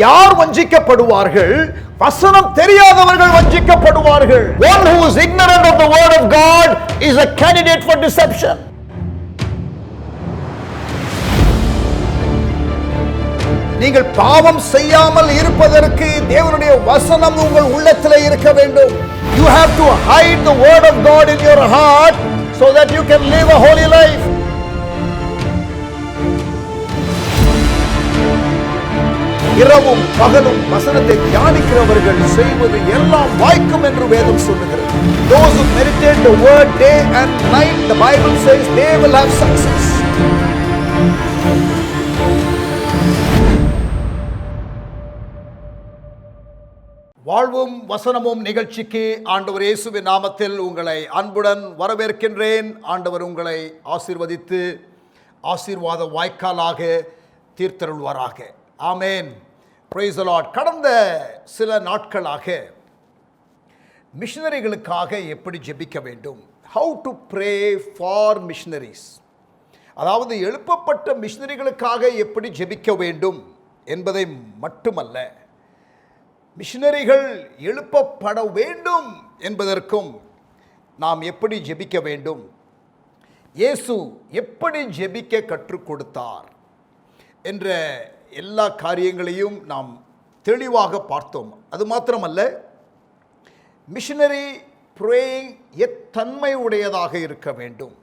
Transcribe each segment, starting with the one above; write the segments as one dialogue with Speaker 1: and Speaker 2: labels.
Speaker 1: யார் வஞ்சிக்கப்படுவார்கள்? வசனம் தெரியாதவர்கள் வஞ்சிக்கப்படுவார்கள். One who is ignorant of the word of God is a candidate for deception. நீங்கள் பாவம் செய்யாமல் இருப்பதற்கு தேவனுடைய வசனம் உங்கள் உள்ளத்திலே இருக்க வேண்டும். You have to hide the word of God in your heart so that you can live a holy life. இரவும் பகலும் வசனத்தை தியானிக்கிறவர்கள் செய்வது எல்லாம் வாய்க்கும் என்று வேதம் சொல்லுகிறது. Those who meditate the word day and night, the Bible says they will have success. வாழ்வும் வசனமும் நிகழ்ச்சிக்கு ஆண்டவர் இயேசுவின் நாமத்தில் உங்களை அன்புடன் வரவேற்கின்றேன். ஆண்டவர் உங்களை ஆசீர்வதித்து ஆசீர்வாத வாய்க்காலாக தீர்த்தருள்வாராக. ஆமென். Praise the Lord. கடந்த சில நாட்களாக மிஷனரிகளுக்காக எப்படி ஜெபிக்க வேண்டும், how to pray for missionaries, அதாவது எழுப்பப்பட்ட மிஷனரிகளுக்காக எப்படி ஜெபிக்க வேண்டும் என்பதை மட்டுமல்ல, மிஷனரிகள் எழுப்பப்பட வேண்டும் என்பதற்கும் நாம் எப்படி ஜெபிக்க வேண்டும், இயேசு எப்படி ஜெபிக்க கற்றுக் கொடுத்தார் என்ற எல்லா காரியங்களையும் நாம் தெளிவாக பார்த்தோம். அது மாத்திரமல்ல, மிஷனரி ப்ரேயிங் எத்தன்மை உடையதாக இருக்க வேண்டும்.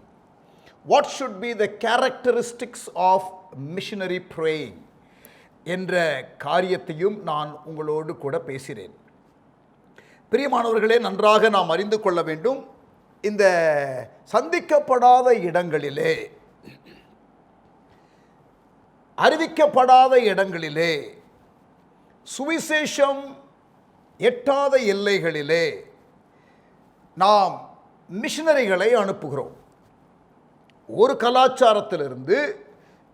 Speaker 1: What should be the characteristics of missionary praying என்ற காரியத்தையும் நான் உங்களோடு கூட பேசினேன். பிரியமானவர்களே, நன்றாக நாம் அறிந்து கொள்ள வேண்டும், இந்த சந்திக்கப்படாத இடங்களிலே, அறிவிக்கப்படாத இடங்களிலே, சுவிசேஷம் எட்டாத எல்லைகளிலே நாம் மிஷனரிகளை அனுப்புகிறோம். ஒரு கலாச்சாரத்திலிருந்து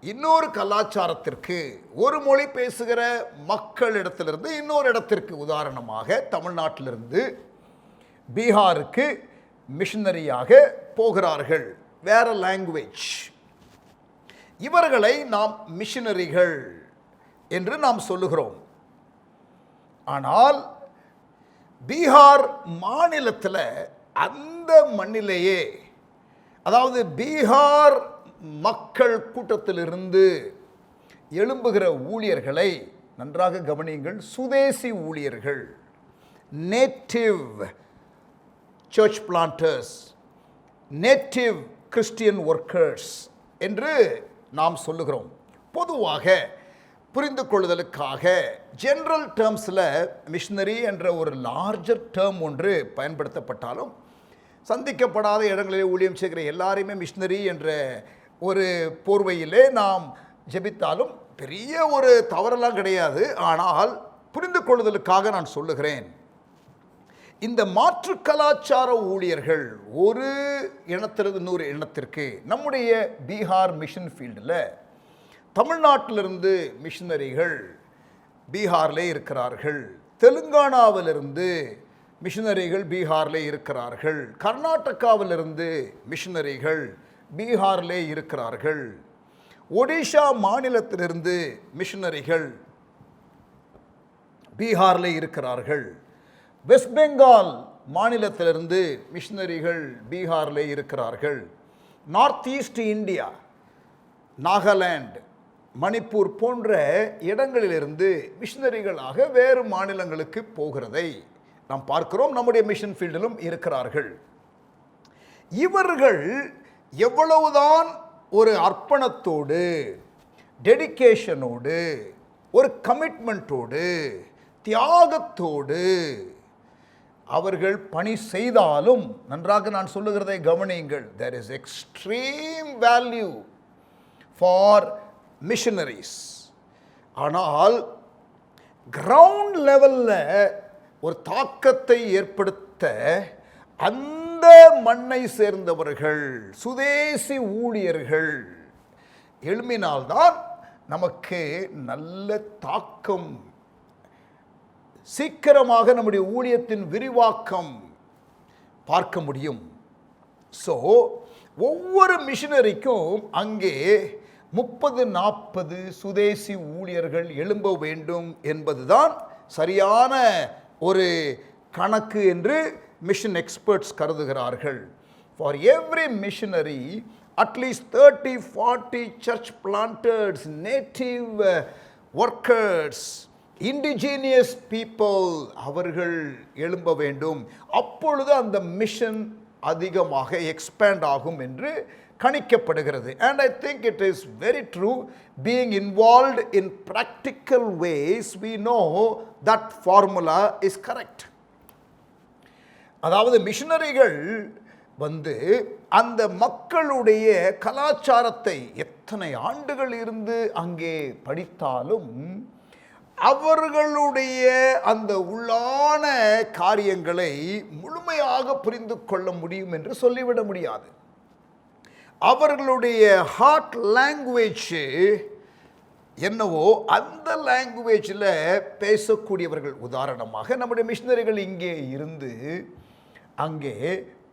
Speaker 1: இன்னொரு கலாச்சாரத்திற்கு, ஒரு மொழி பேசுகிற மக்களிடத்திலிருந்து இன்னொரு இடத்திற்கு, உதாரணமாக தமிழ்நாட்டிலிருந்து பீகாருக்கு மிஷனரியாக போகிறார்கள், வேற லாங்குவேஜ். இவர்களை நாம் மிஷனரிகள் என்று நாம் சொல்லுகிறோம். ஆனால் பீகார் மாநிலத்தில், அந்த மண்ணிலேயே, அதாவது பீகார் மக்கள் கூட்டத்திலிருந்து எழும்புகிற ஊழியர்களை நன்றாக கவனியுங்கள். சுதேசி ஊழியர்கள், native church planters, native Christian workers என்று நாம் சொல்லுகிறோம். பொதுவாக புரிந்து கொள்ளுதலுக்காக ஜெனரல் டேர்ம்ஸில் மிஷனரி என்ற ஒரு லார்ஜர் டேர்ம் ஒன்று பயன்படுத்தப்பட்டாலும், சந்திக்கப்படாத இடங்களிலே ஊழியம் செய்கிற எல்லாரையுமே மிஷனரி என்ற ஒரு போர்வையிலே நாம் ஜெபித்தாலும் பெரிய ஒரு தவறெல்லாம் கிடையாது. ஆனால் புரிந்து கொள்ளுதலுக்காக நான் சொல்லுகிறேன், இந்த மாற்று கலாச்சார ஊழியர்கள் ஒரு இனத்திலிருந்து இன்னொரு இனத்திற்கு, நம்முடைய பீகார் மிஷன் ஃபீல்டில் தமிழ்நாட்டிலிருந்து மிஷனரிகள் பீகாரிலே இருக்கிறார்கள், தெலுங்கானாவிலிருந்து மிஷனரிகள் பீகாரிலே இருக்கிறார்கள், கர்நாடகாவிலிருந்து மிஷனரிகள் பீகாரிலே இருக்கிறார்கள், ஒடிஷா மாநிலத்திலிருந்து மிஷனரிகள் பீகாரிலே இருக்கிறார்கள், வெஸ்ட் பெங்கால் மாநிலத்திலிருந்து மிஷனரிகள் பீகாரிலே இருக்கிறார்கள், north east India, Nagaland, Manipur போன்ற இடங்களிலிருந்து மிஷனரிகளாக வேறு மாநிலங்களுக்கு போகிறதை நாம் பார்க்கிறோம். நம்முடைய மிஷன் ஃபீல்டிலும் இருக்கிறார்கள். இவர்கள் எவ்வளவுதான் ஒரு அர்ப்பணத்தோடு, டெடிகேஷனோடு, ஒரு கமிட்மெண்ட்டோடு, தியாகத்தோடு அவர்கள் பணி செய்தாலும், நன்றாக நான் சொல்லுகிறதை கவனியுங்கள், there is extreme value for missionaries. ஆனால் கிரவுண்ட் லெவலில் ஒரு தாக்கத்தை ஏற்படுத்த அந்த மண்ணை சேர்ந்தவர்கள், சுதேசி ஊழியர்கள் எழும்பினால்தான் நமக்கு நல்ல தாக்கம், சீக்கிரமாக நம்முடைய ஊழியத்தின் விரிவாக்கம் பார்க்க முடியும். ஸோ ஒவ்வொரு மிஷனரிக்கும் அங்கே 30-40 சுதேசி ஊழியர்கள் எழும்ப வேண்டும் என்பதுதான் சரியான ஒரு கணக்கு என்று மிஷன் எக்ஸ்பர்ட்ஸ் கருதுகிறார்கள். For every missionary, at least 30-40 church planters, native workers, indigenous people, அவர்கள் எழும்ப வேண்டும். அப்பொழுது அந்த மிஷன் அதிகமாக எக்ஸ்பேண்ட் ஆகும் என்று கணிக்கப்படுகிறது. And I think it is very true. Being involved in practical ways, we know that formula is correct. அதாவது மிஷனரிகள் அந்த மக்களுடைய கலாச்சாரத்தை எத்தனை ஆண்டுகள் இருந்து அங்கே படித்தாலும் அவர்களுடைய அந்த உள்ளான காரியங்களை முழுமையாக புரிந்து கொள்ள முடியும் என்று சொல்லிவிட முடியாது. அவர்களுடைய ஹார்ட் லாங்குவேஜ் என்னவோ அந்த லாங்குவேஜில் பேசக்கூடியவர்கள். உதாரணமாக நம்முடைய மிஷனரிகள் இங்கே இருந்து அங்கே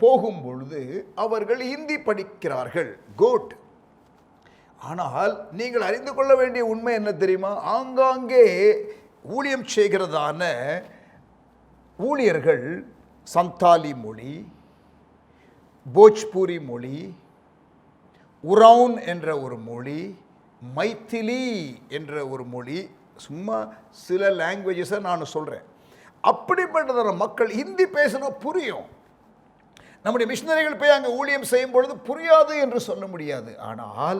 Speaker 1: போகும் பொழுது அவர்கள் ஹிந்தி படிக்கிறார்கள். குட். ஆனால் நீங்கள் அறிந்து கொள்ள வேண்டிய உண்மை என்ன தெரியுமா? ஆங்காங்கே ஊழியம் செய்கிறதான ஊழியர்கள் சந்தாலி மொழி, போஜ்பூரி மொழி, உரவுன் என்ற ஒரு மொழி, மைத்திலி என்ற ஒரு மொழி, சும்மா சில லாங்குவேஜஸை நான் சொல்கிறேன். அப்படிப்பட்டதான மக்கள் ஹிந்தி பேசினா புரியும். நம்முடைய மிஷனரிகள் போய் அங்கே ஊழியம் செய்யும் பொழுது புரியாது என்று சொல்ல முடியாது. ஆனால்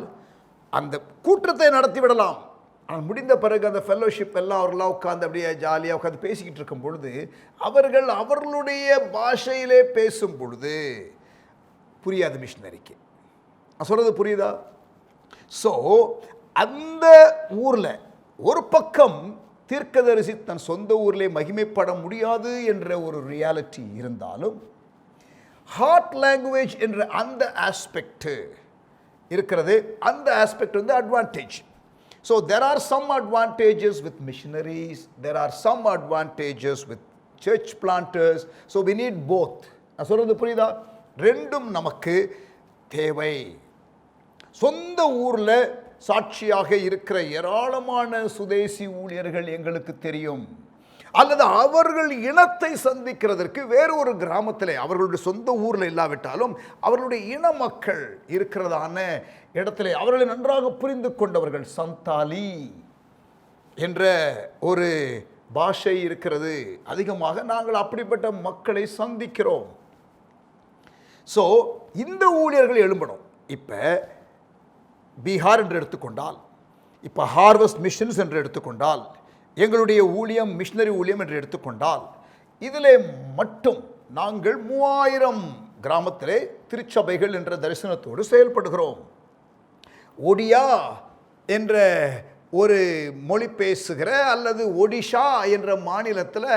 Speaker 1: அந்த கூட்டத்தை நடத்தி விடலாம். ஆனால் முடிந்த பிறகு அந்த ஃபெல்லோஷிப் எல்லாம் அவர்களாக உட்காந்து அப்படியே ஜாலியாக உட்காந்து பேசிக்கிட்டு இருக்கும் பொழுது அவர்கள் அவர்களுடைய பாஷையிலே பேசும் பொழுது புரியாது மிஷனரிக்கு. நான் சொல்கிறது புரியுதா? ஸோ அந்த ஊரில் ஒரு பக்கம் தீர்க்கதரிசி தன் சொந்த ஊரிலே மகிமைப்பட முடியாது என்ற ஒரு ரியாலிட்டி இருந்தாலும் ஹார்ட் லாங்குவேஜ் என்ற அந்த ஆஸ்பெக்ட் இருக்கிறது. அந்த ஆஸ்பெக்ட் வந்து advantage. So there are some advantages with missionaries, there are some advantages with church planters. So we need both. நான் சொல்கிறது புரியுதா? ரெண்டும் நமக்கு தேவை. சொந்த ஊரில் சாட்சியாக இருக்கிற ஏராளமான சுதேசி ஊழியர்கள் எங்களுக்கு தெரியும். அல்லது அவர்கள் இனத்தை சந்திக்கிறதற்கு வேறு ஒரு கிராமத்தில், அவர்களுடைய சொந்த ஊரில் இல்லாவிட்டாலும் அவர்களுடைய இன மக்கள் இருக்கிறதான இடத்துல அவர்களை நன்றாக புரிந்து கொண்டவர்கள். சந்தாலி என்ற ஒரு பாஷை இருக்கிறது. அதிகமாக நாங்கள் அப்படிப்பட்ட மக்களை சந்திக்கிறோம். ஸோ இந்த ஊழியர்கள் எழும்பணும். இப்போ பீகார் என்று எடுத்துக்கொண்டால், இப்போ ஹார்வெஸ்ட் மிஷன்ஸ் என்று எடுத்துக்கொண்டால், எங்களுடைய ஊழியம் மிஷனரி ஊழியம் என்று எடுத்துக்கொண்டால், இதிலே மட்டும் நாங்கள் 3000 கிராமத்திலே திருச்சபைகள் என்ற தரிசனத்தோடு செயல்படுகிறோம். ஒடியா என்ற ஒரு மொழி பேசுகிற அல்லது ஒடிஷா என்ற மாநிலத்தில்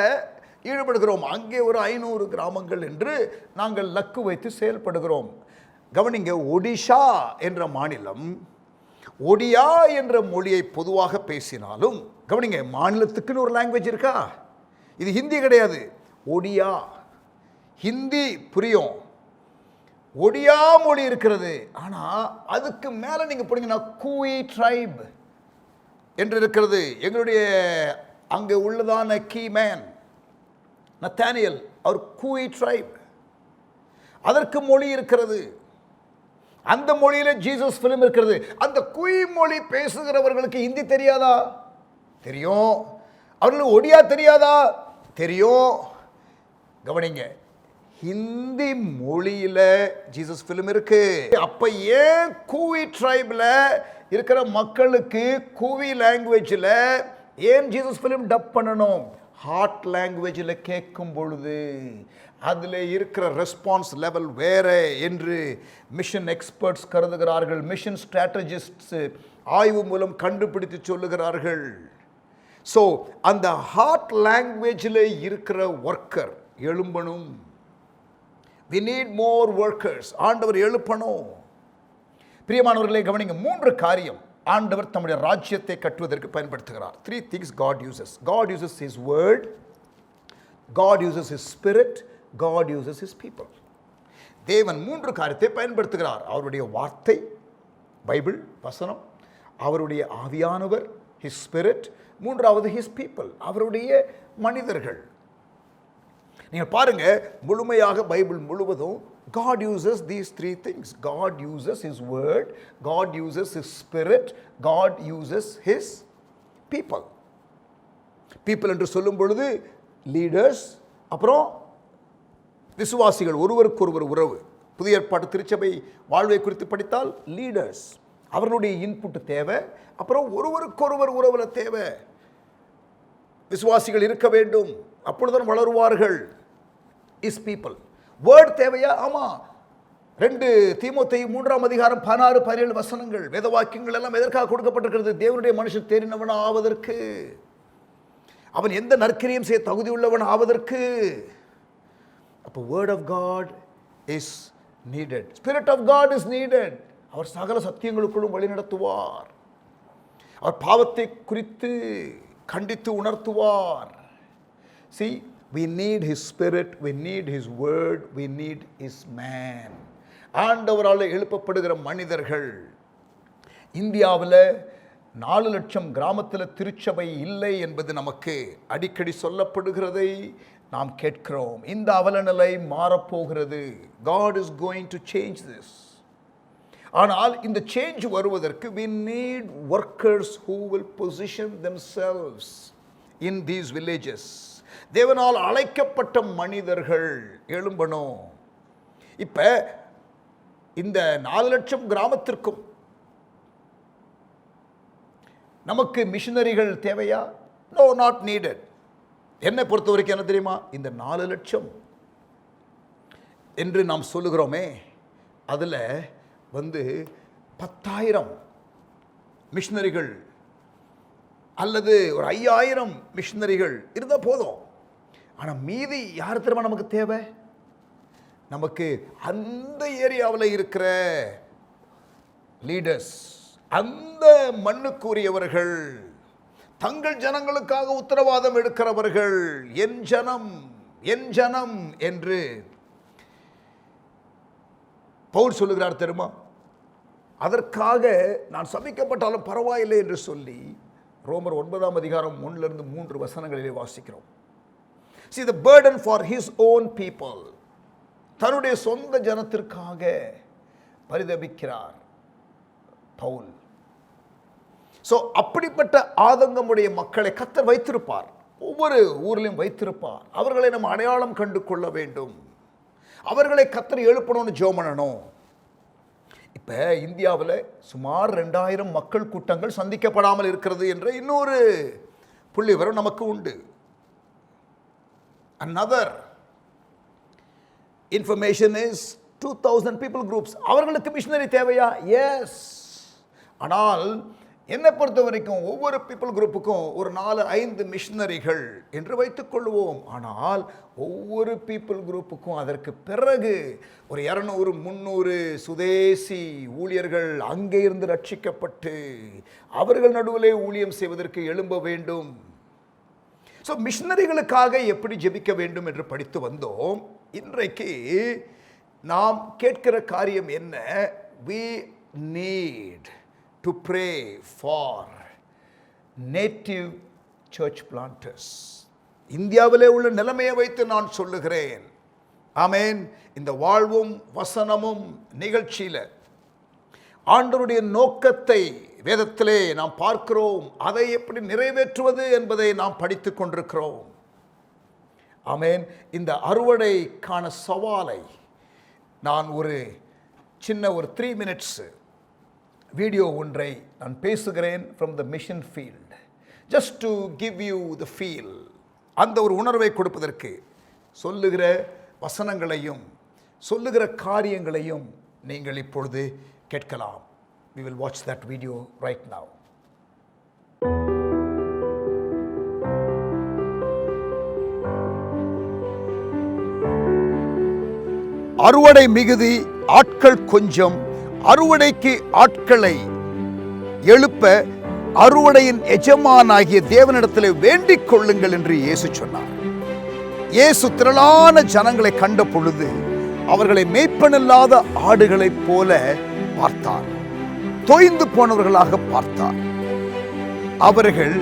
Speaker 1: ஈடுபடுகிறோம். அங்கே ஒரு 500 கிராமங்கள் என்று நாங்கள் லக்கு வைத்து செயல்படுகிறோம். கவனிங்க, ஒடிஷா என்ற மாநிலம் ஒடியா என்ற மொழியை பொதுவாக பேசினாலும், கவனிங்க, மாநிலத்துக்குன்னு ஒரு லாங்குவேஜ் இருக்கா? இது ஹிந்தி கிடையாது, ஒடியா. ஹிந்தி புரியும், ஒடியா மொழி இருக்கிறது. ஆனால் அதுக்கு மேலே நீங்கள் போனீங்கன்னா கூயி ட்ரைப் என்று இருக்கிறது. எங்களுடைய அங்கே உள்ளதான கீமேன் நத்தானியல், அவர் கூயி ட்ரைப். அதற்கு மொழி இருக்கிறது. அந்த மொழியில ஜீசஸ் ஃபிலிம் இருக்கிறது. அந்த குய் மொழி பேசுகிறவர்களுக்கு ஹிந்தி தெரியாதா? தெரியும். அவர்களுக்கு ஒடியா தெரியாதா? தெரியும். கவனிங்க, ஹிந்தி மொழியில ஜீசஸ் ஃபிலிம் இருக்கு. அப்ப ஏன் கூவி ட்ரைப்ல இருக்கிற மக்களுக்கு கூவி லாங்குவேஜில் ஏன் ஜீசஸ் ஃபிலிம் டப் பண்ணணும்? ஹார்ட் லாங்குவேஜில் கேட்கும் பொழுது அதில் இருக்கிற ரெஸ்பான்ஸ் லெவல் வேறு என்று மிஷன் எக்ஸ்பர்ட்ஸ் கருதுகிறார்கள். மிஷன் ஸ்ட்ராட்டஜிஸ்ட்ஸ் ஆய்வு மூலம் கண்டுபிடித்து சொல்லுகிறார்கள். ஸோ அந்த ஹார்ட் லாங்குவேஜில் இருக்கிற worker எழும்பணும். we need more workers. ஆண்டவர் எழுப்பணும். பிரியமானவர்களே கவனிங்க, 3 காரியம் ஆண்டவர் தம்முடைய ராஜ்யத்தை கட்டுவதற்கு பயன்படுத்துகிறார். 3 things God uses. God uses His word, God uses His spirit, God uses His people. தேவன் 3 காரியத்தை பயன்படுத்துகிறார். அவருடைய வார்த்தை, பைபிள் வசனம், அவருடைய ஆவியானவர், ஹிஸ் ஸ்பிரிட். மூன்றாவது ஹிஸ் பீப்பிள், அவருடைய மனிதர்கள். நீங்கள் பாருங்க, முழுமையாக பைபிள் முழுவதும் God uses these three things. God uses his word, God uses his spirit, God uses his people. people என்று சொல்லும் பொழுது லீடர்ஸ், அப்புறம் விசுவாசிகள், ஒருவருக்கொருவர் உறவு. புதிய ஏற்பாட்டு திருச்சபை வாழ்வை குறித்து படித்தால் லீடர்ஸ், அவர்களுடைய இன்புட் தேவை. அப்புறம் ஒருவருக்கொருவர் உறவுல தேவை. விசுவாசிகள் இருக்க வேண்டும், அப்பொழுதுதான் வளருவார்கள். Is people. வேர்ட் தேவையா? ஆமா. 2 தீமோத்தேயு 3ஆம் அதிகாரம் 16, 17 வசனங்கள், வேத வாக்கியங்கள் எல்லாம் எதற்காக கொடுக்கப்பட்டிருக்கிறது? தேவனுடைய மனுஷன் தேறினவன் ஆவதற்கு, அவன் எந்த நற்கிரியும் செய்ய தகுதி உள்ளவன் ஆவதற்கு. அப்போ word of God is needed, spirit of God is needed. அவர் சகல சத்தியங்களுக்குள்ளும் வழி நடத்துவார். அவர் பாவத்தை குறித்து கண்டித்து உணர்த்துவார். See, we need his spirit, we need his word, we need his man. ஆண்டவரால் எழுப்பப்படுகிற மனிதர்கள். இந்தியாவில் 4 லட்சம் கிராமத்தில் திருச்சபை இல்லை என்பது நமக்கு அடிக்கடி சொல்லப்படுகிறதை நாம் கேட்கிறோம். இந்த அவலநிலை மாறப்போகிறது. God is going to change this. ஆனால் இந்த சேஞ்ச் வருவதற்கு we need workers who will position themselves in these villages. தேவனால் அழைக்கப்பட்ட மனிதர்கள் எழும்பணும். இப்ப இந்த 4 லட்சம் கிராமத்திற்கும் நமக்கு மிஷனரிகள் தேவையா? No, not needed. என்னை பொறுத்த வரைக்கும் என்ன தெரியுமா, இந்த 4 லட்சம் என்று நாம் சொல்லுகிறோமே, அதில் 10,000 மிஷனரிகள் அல்லது ஒரு 5,000 மிஷனரிகள் இருந்தால் போதும். ஆனால் மீதி யார் தெரியுமா நமக்கு தேவை? நமக்கு அந்த ஏரியாவில் இருக்கிற லீடர்ஸ், அந்த மண்ணுக்குரியவர்கள், தங்கள் ஜனங்களுக்காக உத்தரவாதம் எடுக்கிறவர்கள். என் ஜனம், என் ஜனம் என்று பவுல் சொல்லுகிறார் தெரியுமா? அதற்காக நான் சபிக்கப்பட்டாலும் பரவாயில்லை என்று சொல்லி ரோமர் 9ஆம் அதிகாரம் 1 to 3 வசனங்களிலே வாசிக்கிறோம். See, the burden for his own people, தன்னுடைய சொந்த ஜனத்திற்காக பரிதபிக்கிறார் பவுல். ஸோ அப்படிப்பட்ட ஆதங்கமுடைய மக்களை கர்த்தர் வைத்திருப்பார், ஒவ்வொரு ஊரிலும் வைத்திருப்பார். அவர்களை நம்ம அடையாளம் கண்டு கொள்ள வேண்டும். அவர்களை கர்த்தர் எழுப்பணும்னு ஜெபம் பண்ணணும். இப்போ இந்தியாவில் சுமார் 2,000 மக்கள் கூட்டங்கள் சந்திக்கப்படாமல் இருக்கிறது என்ற இன்னொரு புள்ளிவிவரம் நமக்கு உண்டு. Another information is 2,000 people groups. அவர்களுக்கு மிஷனரி தேவையா? எஸ். ஆனால் என்னை பொறுத்த வரைக்கும் ஒவ்வொரு பீப்புள் குரூப்புக்கும் ஒரு 4-5 மிஷனரிகள் என்று வைத்துக் கொள்வோம். ஆனால் ஒவ்வொரு பீப்புள் குரூப்புக்கும் அதற்கு பிறகு ஒரு 200-300 சுதேசி ஊழியர்கள் அங்கே இருந்து ரட்சிக்கப்பட்டு அவர்கள் நடுவிலே ஊழியம் செய்வதற்கு எழும்ப வேண்டும். ஸோ மிஷனரிகளுக்காக எப்படி ஜெபிக்க வேண்டும் என்று படித்து வந்தோம். இன்றைக்கு நாம் கேட்கிற காரியம் என்ன? we need to pray for native church planters. இந்தியாவிலே உள்ள நிலைமையை வைத்து நான் சொல்லுகிறேன். ஆமென். இந்த வாழ்வும் வசனமும் நிகழ்ச்சியில் ஆண்டவருடைய நோக்கத்தை வேதத்திலே நாம் பார்க்கிறோம். அதை எப்படி நிறைவேற்றுவது என்பதை நாம் படித்து கொண்டிருக்கிறோம். ஆமென். இந்த அறுவடைக்கான சவாலை நான் ஒரு சின்ன 3 minutes வீடியோ ஒன்றை நான் பேசுகிறேன் from the mission field, just to give you the feel. அந்த ஒரு உணர்வை கொடுப்பதற்கு சொல்லுகிற வசனங்களையும் சொல்லுகிற காரியங்களையும் நீங்கள் இப்பொழுது கேட்கலாம். We will watch that video right now. அறுவடை மிகுதி, ஆட்கள் கொஞ்சம். அறுவடைக்கு ஆட்களை எழுப்ப அறுவடையின் எஜமானாகிய தேவனிடத்தில் வேண்டிக் கொள்ளுங்கள் என்று இயேசு சொன்னார். இயேசு திரளான ஜனங்களை கண்ட பொழுது அவர்களை மேய்ப்பனில்லாத ஆடுகளைப் போல பார்த்தார். தொய்ந்து போனவர்களாக பார்த்தார். அவர்கள்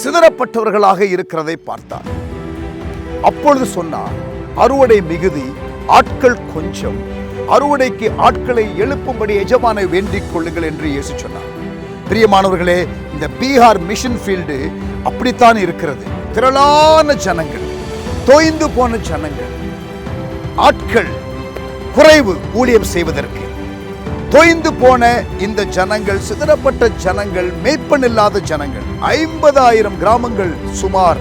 Speaker 1: சிதறப்பட்டவர்களாக இருக்கிறதை பார்த்தார். அப்பொழுது சொன்னார், அறுவடை மிகுதி, ஆட்கள் கொஞ்சம், அறுவடைக்கு ஆட்களை எழுப்பும்படி எஜமானை வேண்டிக் கொள்ளுங்கள் என்று இயேசு சொன்னார். பிரியமானவர்களே, இந்த பீகார் மிஷன் ஃபீல்டு அப்படித்தான் இருக்கிறது. திரளான ஜனங்கள், தொய்ந்து போன ஜனங்கள், ஆட்கள் குறைவு ஊழியம் செய்வதற்கு. தொய்ந்து போன இந்த ஜனங்கள், சிதறப்பட்ட ஜனங்கள், மேய்ப்பன் இல்லாத ஜனங்கள், 50,000 கிராமங்கள் சுமார்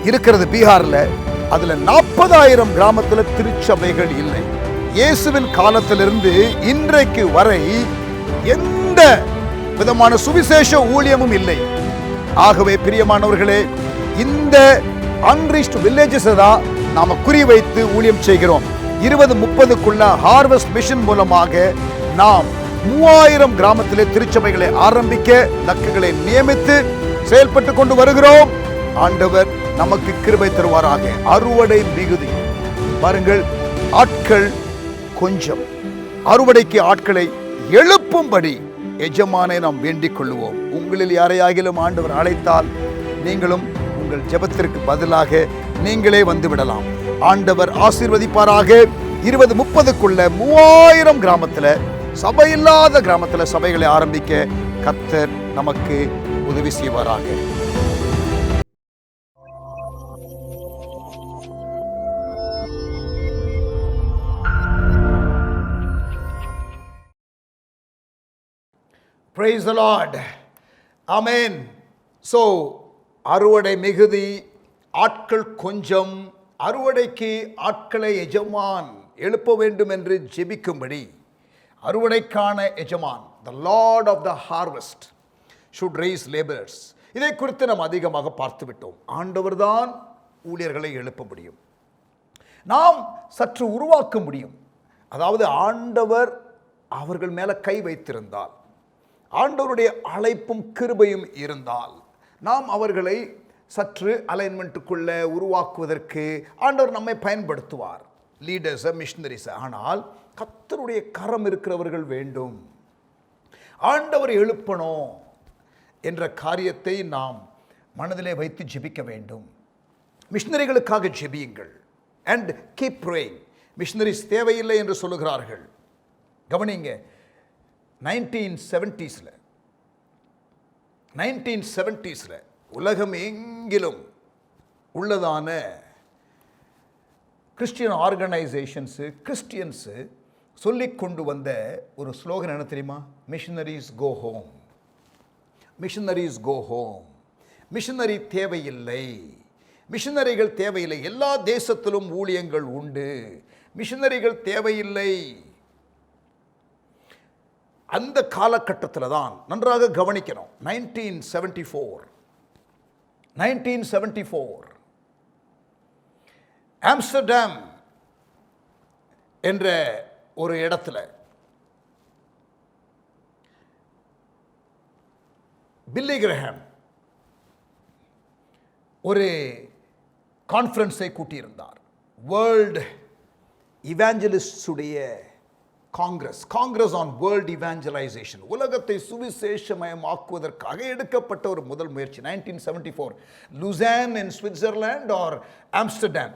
Speaker 1: இருக்கிறது பீகார்ல. அதுல 40,000 கிராமத்துல திருச்சபைகள் இல்லை. இயேசுவின் காலத்திலிருந்து இன்றைக்கு வரை எந்த விதமான சுவிசேஷ ஊழியமும் இல்லை. ஆகவே பிரியமானவர்களே, இந்த அன்ரீச்ட் வில்லேஜஸ் தான் நாம குறிவைத்து ஊழியம் செய்கிறோம். 2030க்குள்ள ஹார்வெஸ்ட் மிஷன் மூலமாக நாம் 3000 கிராமத்திலே திருச்சபைகளை ஆரம்பிக்க லக்குகளை நியமித்து செயல்பட்டு கொண்டு வருகிறோம். ஆண்டவர் நமக்கு கிருபை தருவாராக. அறுவடை மிகுதி. பாருங்கள், ஆட்கள் கொஞ்சம், அறுவடைக்கு ஆட்களை எழுப்பும்படி எஜமானை நாம் வேண்டிக் கொள்ளுவோம். உங்களில் யாரையாகிலும் ஆண்டவர் அழைத்தால் நீங்களும் உங்கள் ஜெபத்திற்கு பதிலாக நீங்களே வந்து விடலாம். ஆண்டவர் ஆசீர்வதிப்பாராக. 2030க்குள்ள 3000 கிராமத்துல, சபை இல்லாத கிராமத்துல சபைகளை ஆரம்பிக்க கர்த்தர் நமக்கு உதவி செய்வாராக. Praise the Lord. Amen. So, அறுவடை மிகுதி, ஆட்கள் கொஞ்சம், அறுவடைக்கு ஆட்களை எஜமான் எழுப்ப வேண்டும் என்று ஜெபிக்கும்படி அறுவடைக்கான எஜமான், the Lord of the harvest should raise laborers. இதை குறித்து நாம் அதிகமாக பார்த்து விட்டோம். ஆண்டவர் தான் ஊழியர்களை எழுப்ப முடியும், நாம் சற்று உருவாக்க முடியும். அதாவது ஆண்டவர் அவர்கள் மேல கை வைத்திருந்தால், ஆண்டவருடைய அழைப்பும் கிருபையும் இருந்தால், நாம் அவர்களை சற்று அலைன்மெண்ட்டுக்குள்ள உருவாக்குவதற்கு ஆண்டவர் நம்மை பயன்படுத்துவார், லீடர்ஸ், மிஷனரிஸ். ஆனால் கர்த்தருடைய கரம் இருக்கிறவர்கள் வேண்டும். ஆண்டவர் எழுப்பணும் என்ற காரியத்தை நாம் மனதிலே வைத்து ஜெபிக்க வேண்டும். மிஷனரிகளுக்காக ஜெபியுங்கள். And keep praying. மிஷனரிஸ் தேவையில்லை என்று சொல்லுகிறார்கள். கவனிங்க, 1970s உலகம் எங்கிலும் உள்ளதான கிறிஸ்டியன் ஆர்கனைசேஷன்ஸு, கிறிஸ்டியன்ஸு சொல்லிக் கொண்டு வந்த ஒரு ஸ்லோகன் என்ன தெரியுமா? Missionaries go home. Missionaries go home. Missionary தேவையில்லை, மிஷனரிகள் தேவையில்லை. எல்லா தேசத்திலும் ஊழியங்கள் உண்டு, மிஷனரிகள் தேவையில்லை. அந்த காலகட்டத்தில் தான் நன்றாக கவனிக்கணும். 1974 ஆம்ஸ்டர்டாம் என்ற ஒரு இடத்துல பில்லி கிரஹாம் ஒரு கான்ஃபரன்ஸை கூட்டியிருந்தார். வேர்ல்டு இவாஞ்சலிஸ்டுடைய காங்கிரஸ் ஆன் வேர்ல்ட் இவாஞ்சலைசேஷன், உலகத்தை சுவிசேஷமயமாக்குவதற்காக எடுக்கப்பட்ட ஒரு முதல் முயற்சி. 1974 Lausanne in Switzerland or Amsterdam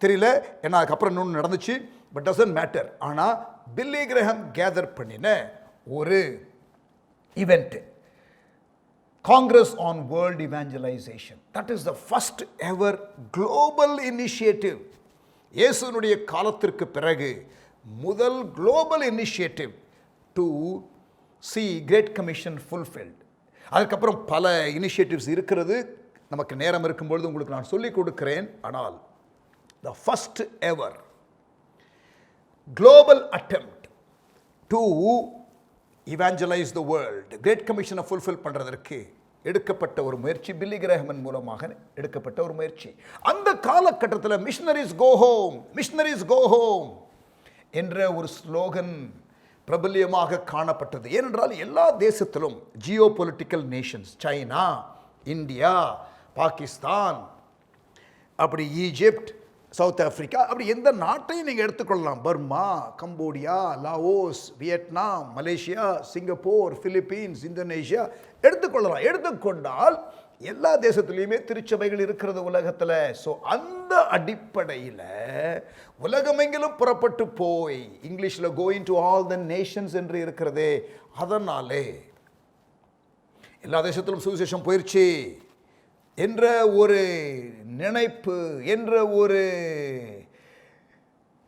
Speaker 1: தெரியல, ஏன்னா அதுக்கப்புறம் இன்னொன்று நடந்துச்சு, பட் டசன்ட் மேட்டர். ஆனால் பில்லி கிரஹாம் கேதர் பண்ணின ஒரு event, Congress on world Evangelization. That is the first ever global initiative. இயேசுனுடைய காலத்திற்கு பிறகு முதல் global initiative to see Great Commission fulfilled. அதுக்கப்புறம் பல இனிஷியேட்டிவ்ஸ் இருக்கிறது, நமக்கு நேரம் இருக்கும்பொழுது உங்களுக்கு நான் சொல்லிக் கொடுக்கிறேன். ஆனால் the first ever global attempt to evangelize the world, great கமிஷனை fulfill பண்றதற்கு எடுக்கப்பட்ட ஒரு முயற்சி, பில்லி கிரஹாமின் மூலமாக எடுக்கப்பட்ட ஒரு முயற்சி. அந்த காலகட்டத்தில் missionaries go home, missionaries go home என்ற ஒரு ஸ்லோகன் பிரபல்யமாக காணப்பட்டது. ஏனென்றால் எல்லா தேசத்திலும் geopolitical nations, China, India, Pakistan, அப்படி ஈஜிப்ட், சவுத் ஆப்பிரிக்கா, அப்படி எந்த நாட்டையும் நீங்கள் எடுத்துக்கொள்ளலாம். Burma, Cambodia, Laos, Vietnam, Malaysia, Singapore, Philippines, Indonesia எடுத்துக்கொள்ளலாம். எடுத்துக்கொண்டால் எல்லா தேசத்துலேயுமே திருச்சபைகள் இருக்கிறது உலகத்தில். ஸோ அந்த அடிப்படையில் உலகமெங்கிலும் புறப்பட்டு போய், இங்கிலீஷில் going to all the Nations என்று இருக்கிறதே, அதனாலே எல்லா தேசத்திலும் சுவிசேஷம் போயிடுச்சு என்ற ஒரு நினைப்பு, என்ற ஒரு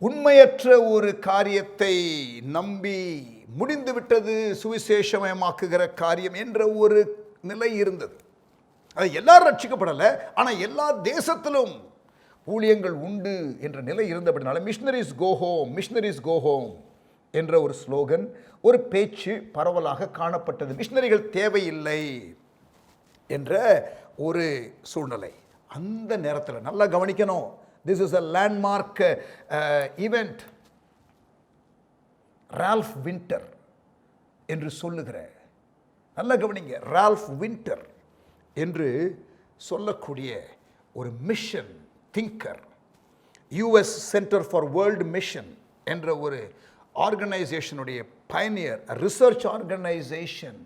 Speaker 1: உண்மையற்ற ஒரு காரியத்தை நம்பி முடிந்துவிட்டது சுவிசேஷமயமாக்குகிற காரியம் என்ற ஒரு நிலை இருந்தது. அது எல்லாரும் ரட்சிக்கப்படலை, ஆனால் எல்லா தேசத்திலும் ஊழியங்கள் உண்டு என்ற நிலை இருந்தபடினால missionaries go home, missionaries go home என்ற ஒரு ஸ்லோகன், ஒரு பேச்சு பரவலாக காணப்பட்டது. மிஷனரிகள் தேவையில்லை என்ற ஒரு சூழ்நிலை. அந்த நேரத்தில் நல்லா கவனிக்கணும். This is a landmark event. Ralph Winter என்று சொல்லுகிற, நல்லா கவனிங்க, ரால்ஃப் வின்டர் என்று சொல்லக்கூடிய ஒரு mission thinker, US centre for world mission என்ற ஒரு ஆர்கனைசேஷனுடைய pioneer, research organisation,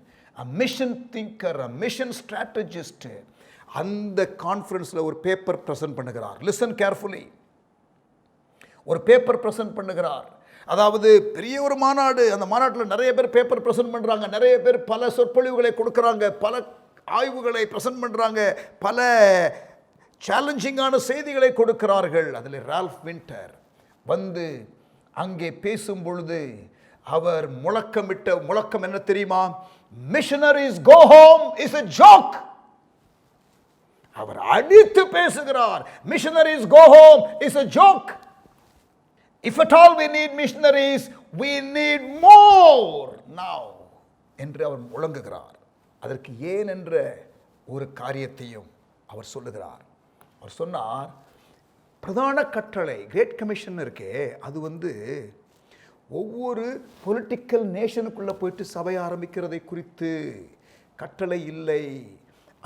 Speaker 1: mission thinker, mission strategist, அந்த கான்ஃபரன்ஸில் ஒரு பேப்பர் ப்ரெசென்ட் பண்ணுகிறார். Listen carefully. ஒரு பேப்பர் ப்ரெசென்ட் பண்ணுகிறார். அதாவது பெரிய ஒரு மாநாடு, அந்த மாநாட்டில் நிறைய பேர் பேப்பர் ப்ரெசென்ட் பண்ணுறாங்க, நிறைய பேர் பல சொற்பொழிவுகளை கொடுக்குறாங்க, பல ஆய்வுகளை ப்ரெசென்ட் பண்ணுறாங்க, பல சேலஞ்சிங்கான செய்திகளை கொடுக்கிறார்கள். அதில் ரால்ஃப் வின்டர் வந்து அங்கே பேசும் பொழுது அவர் முழக்கமிட்ட முழக்கம் என்ன தெரியுமா? Missionaries go home is a joke. அவர் அடித்து பேசுகிறார். Missionaries go home is a joke. If at all we need missionaries, we need more now என்று அவர் முழங்குகிறார். அதற்கு ஏன் என்ற ஒரு காரியத்தையும் அவர் சொல்லுகிறார். அவர் சொன்னார், பிரதான கட்டளை கிரேட் கமிஷன் இருக்கே, அது ஒவ்வொரு பொலிட்டிக்கல் நேஷனுக்குள்ளே போயிட்டு சபை ஆரம்பிக்கிறதை குறித்து கட்டளை இல்லை.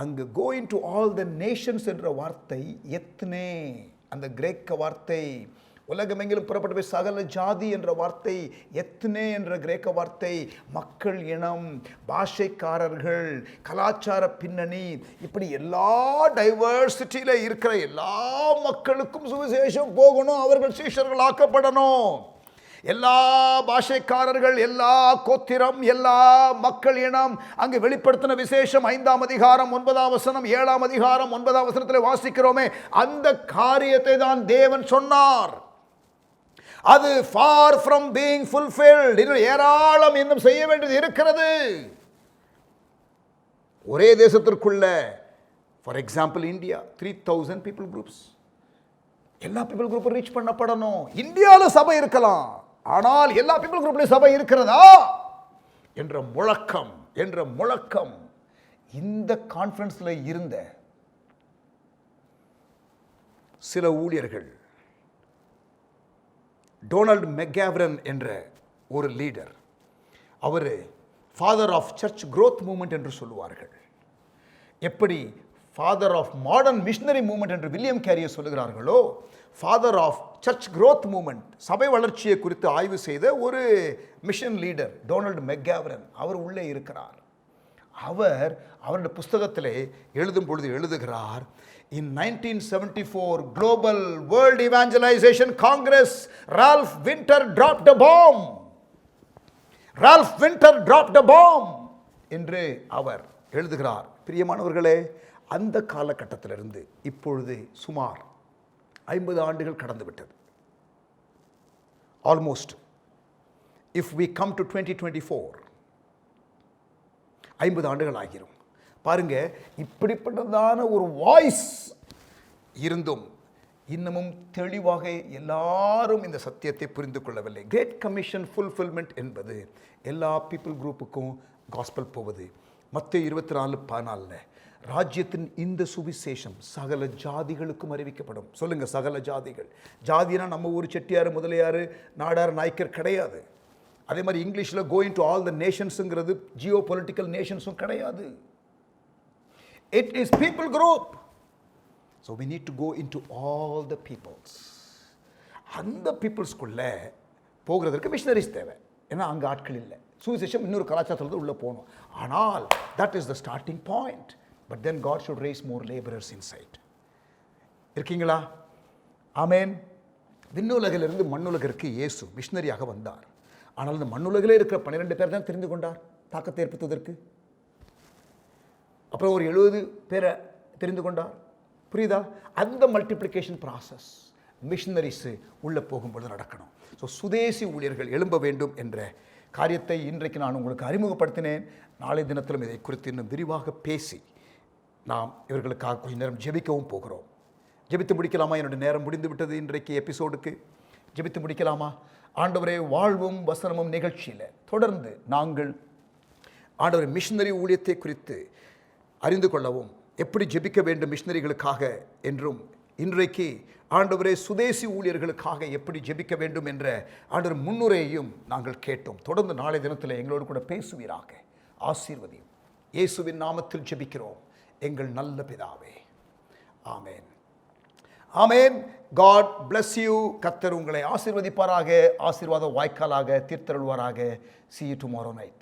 Speaker 1: அங்கு going to all the Nations என்ற வார்த்தை எத்தனே, அந்த கிரேக்க வார்த்தை, உலகமெங்கிலும் புறப்பட்டு போய் சகல ஜாதி என்ற வார்த்தை எத்தனே என்ற கிரேக்க வார்த்தை, மக்கள் இனம், பாஷைக்காரர்கள், கலாச்சார பின்னணி, இப்படி எல்லா டைவர்சிட்டியில் இருக்கிற எல்லா மக்களுக்கும் சுவிசேஷம் போகணும், அவர்கள் சீஷர்கள் ஆக்கப்படணும். எல்லா பாஷைக்காரர்கள், எல்லா கோத்திரம், எல்லா மக்கள் இனம், அங்கு வெளிப்படுத்தின விசேஷம் 5ஆம் அதிகாரம் 9ஆம் வசனம், 7ஆம் அதிகாரம் 9ஆம் வசனத்தில் வாசிக்கிறோமே, அந்த காரியத்தை தான் தேவன் சொன்னார். அது far from being fulfilled. இன்னும் ஏராளம் இன்னும் செய்ய வேண்டியது இருக்கிறது. ஒரே தேசத்திற்குள்ள, for example India, 3000 people groups, எல்லா பீப்புள் குரூப்பும் ரீச் பண்ணப்படணும். இந்தியாவில் சபை இருக்கலாம், ஆனால் எல்லா பீப்புள் குரூப்லையும் சபை இருக்கிறதா என்ற முழக்கம் இந்த கான்ஃபரன்ஸில் இருந்த சில ஊழியர்கள், டொனால்ட் மெக்காவ்ரன் என்ற ஒரு லீடர், அவர் father of church growth movement என்று சொல்லுவார்கள். எப்படி father of modern missionary movement என்று வில்லியம் கேரியர் சொல்லுகிறார்களோ, father of church growth movement, சபை வளர்ச்சியை குறித்து ஆய்வு செய்த ஒரு மிஷன் லீடர் டொனால்ட் மெக்காவ்ரன், அவர் உள்ளே இருக்கிறார். அவர் அவருடைய புஸ்தகத்திலே எழுதும் பொழுது எழுதுகிறார், in 1974 Global World Evangelization Congress, Ralph Winter dropped a bomb. Ralph Winter dropped a bomb என்று அவர் எழுதுகிறார். பிரியமானவர்களே, அந்த காலகட்டத்திலிருந்து இப்பொழுது சுமார் 50 ஆண்டுகள் கடந்து விட்டது. Almost, if we come to 2024, 50 ஆண்டுகள் ஆகிரும். பாருங்க, இப்படிப்பட்டதான ஒரு வாய்ஸ் இருந்தும் இன்னமும் தெளிவாக எல்லாரும் இந்த சத்தியத்தை புரிந்து கொள்ளவில்லை. கிரேட் கமிஷன் ஃபுல்ஃபில்மெண்ட் என்பது எல்லா பீப்புள் குரூப்புக்கும் காஸ்பல் போவது. மத்தேயு 24:14 ராஜ்யத்தின் இந்த சுவிசேஷம் சகல ஜாதிகளுக்கும் அறிவிக்கப்படும். சொல்லுங்க, சகல ஜாதிகள். ஜாதினா நம்ம ஊர் செட்டியார், முதலியார், நாடார், நாய்க்கர் கிடையாது. அதே மாதிரி இங்கிலீஷில் கோயிங் டு ஆல் த நேஷன்ஸுங்கிறது ஜியோ பொலிட்டிக்கல் நேஷன்ஸும் கிடையாது. It is people group. So we need to go into all the peoples. அந்த பீப்புள்ஸ்குள்ளே போகிறதுக்கு மிஷனரிஸ் தேவை. ஏன்னா அங்கே ஆட்கள் இல்லை. சுவிசேஷம் இன்னொரு கலாச்சாரத்தில் உள்ளே போகணும். ஆனால் that is the starting point. But then God should raise more labourers inside. இருக்கீங்களா? ஆமேன். விண்ணுலகிலிருந்து மண்ணுலகிற்கு இயேசு மிஷனரியாக வந்தார். ஆனால் அந்த மண்ணுலகிலே இருக்கிற 12 பேர் தான் தெரிந்து கொண்டார் தாக்கத்தை ஏற்படுத்துவதற்கு. அப்புறம் ஒரு 70 பேரை தெரிந்து கொண்டார். புரியுதா? அந்த மல்டிப்ளிகேஷன் ப்ராசஸ் மிஷனரிஸ் உள்ளே போகும்பொழுது நடக்கணும். ஸோ சுதேசி ஊழியர்கள் எழும்ப வேண்டும் என்ற காரியத்தை இன்றைக்கு நான் உங்களுக்கு அறிமுகப்படுத்தினேன். நாளை தினத்திலும் இதை குறித்து இன்னும் விரிவாக பேசி நாம் இவர்களுக்காக கொஞ்ச நேரம் ஜெபிக்கவும் போகிறோம். ஜெபித்து முடிக்கலாமா? என்னுடைய நேரம் முடிந்து விட்டது. இன்றைக்கு எபிசோடுக்கு ஜெபித்து முடிக்கலாமா? ஆண்டவரே, வாழ்வும் வசனமும் நிகழ்ச்சியில் தொடர்ந்து நாங்கள் ஆண்டவரே மிஷனரி ஊழியத்தை குறித்து அறிந்து கொள்ளவும், எப்படி ஜெபிக்க வேண்டும் மிஷனரிகளுக்காக என்றும், இன்றைக்கு ஆண்டவரே சுதேசி ஊழியர்களுக்காக எப்படி ஜெபிக்க வேண்டும் என்ற ஆண்டவர் முன்னுரையையும் நாங்கள் கேட்டோம். தொடர்ந்து நாளை தினத்தில் எங்களோடு கூட பேசுவீராக. ஆசீர்வதியும். இயேசுவின் நாமத்தில் ஜெபிக்கிறோம் எங்கள் நல்ல பிதாவே. ஆமேன். ஆமேன். God bless you. கர்த்தர் உங்களை ஆசீர்வதிப்பாராக. ஆசீர்வாத வாய்க்காலாக தீர்த்தருள்வாராக. See you tomorrow night.